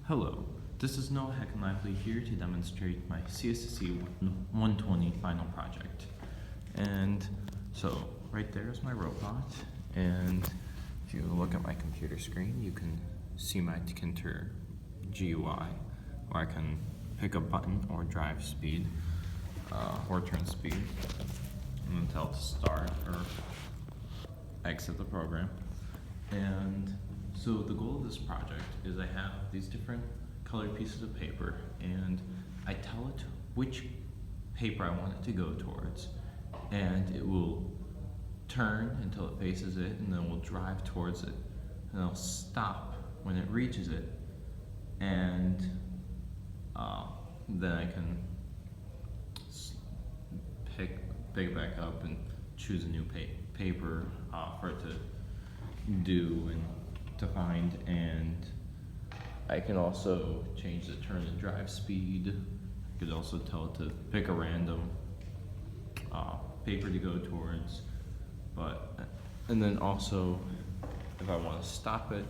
Hello, this is Noah Heck and Lively here to demonstrate my CSSE 120 final project. And so right there is my robot, and if you look at my computer screen you can see my Tkinter GUI, where I can pick a button or drive speed or turn speed and then tell it to start or exit the program. And so the goal of this project is I have these different colored pieces of paper, and I tell it which paper I want it to go towards, and it will turn until it faces it, and then we'll drive towards it, and it'll stop when it reaches it, and then I can pick it back up and choose a new paper for it to do and to find. And I can also change the turn and drive speed. I could also tell it to pick a random paper to go towards, and then also if I want to stop it,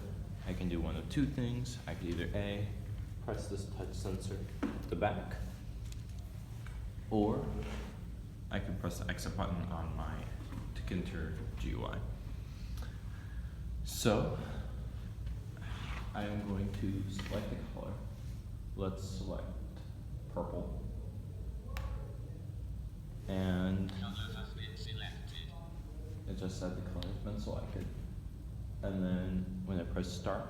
I can do one of two things. I could either A, press this touch sensor at the back, or I can press the exit button on my Tkinter GUI. So I am going to select the color. Let's select purple. And it just said the color has been selected. And then when I press start,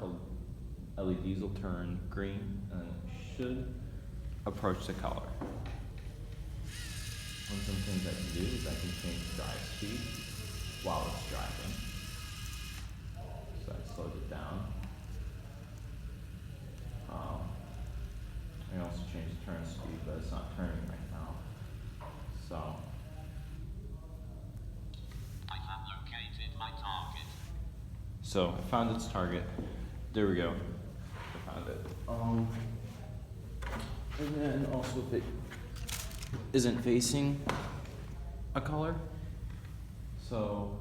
the LEDs will turn green and it should approach the color. One of the things I can do is I can change drive speed while it's driving. So I slowed it down. I can also change the turn speed, but it's not turning right now. So I have located my target. So I found its target. There we go. I found it. And then also if it isn't facing a color, so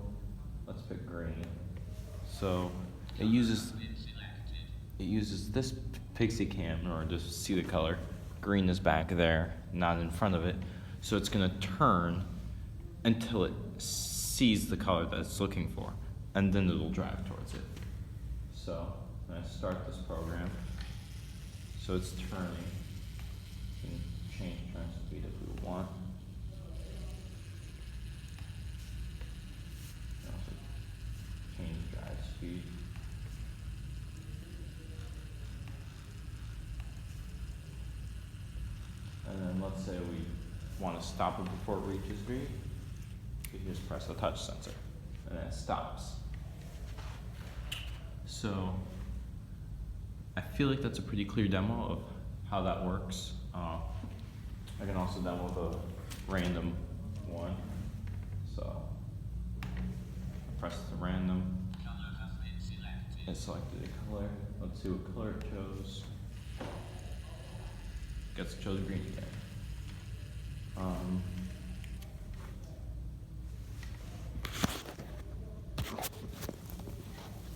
let's pick green. So it uses this pixie cam in order to see the color. Green is back there, not in front of it. So it's gonna turn until it sees the color that it's looking for, and then it'll drive towards it. So when I start this program, so it's turning. We can change turn speed if we want. We can also change drive speed. And then let's say we want to stop it before it reaches green. We can just press the touch sensor and then it stops. So I feel like that's a pretty clear demo of how that works. I can also demo the random one. So I press the random. It selected a color. Let's see what color it chose. Guess it chose green again.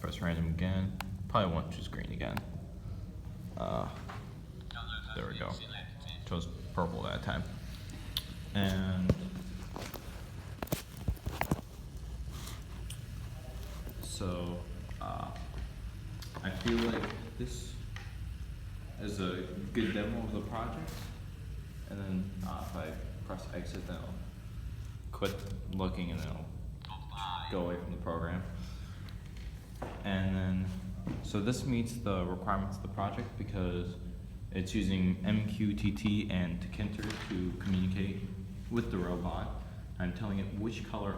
Press random again. Probably won't choose green again. There we go. Chose purple that time. And so I feel like this is a good demo of the project. And then if I press exit, then I'll quit looking and it'll go away from the program. And then, so this meets the requirements of the project because it's using MQTT and Tkinter to communicate with the robot. I'm telling it which color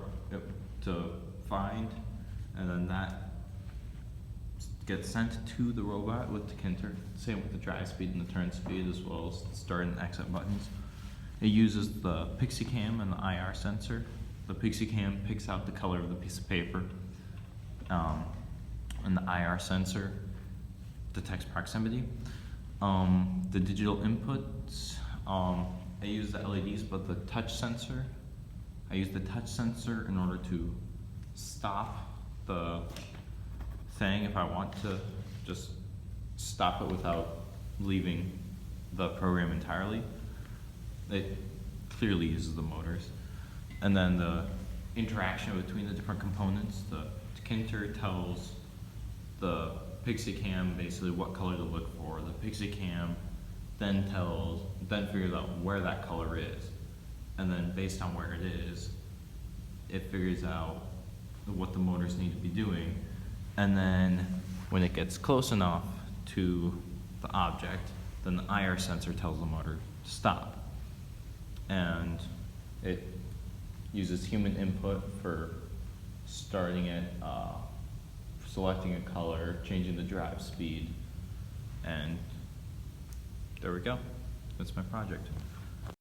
to find, and then that gets sent to the robot with Tkinter. Same with the drive speed and the turn speed, as well as the start and exit buttons. It uses the pixie cam and the IR sensor. The pixie cam picks out the color of the piece of paper, and the IR sensor detects proximity. The digital inputs, I use the LEDs, but the touch sensor, I use the touch sensor in order to stop the thing if I want to just stop it without leaving the program entirely. It clearly uses the motors. And then the interaction between the different components, the Kinter tells the Pixie Cam basically what color to look for. The Pixie Cam then figures out where that color is. And then based on where it is, it figures out what the motors need to be doing. And then when it gets close enough to the object, then the IR sensor tells the motor to stop. And it uses human input for starting it, selecting a color, changing the drive speed, and there we go. That's my project.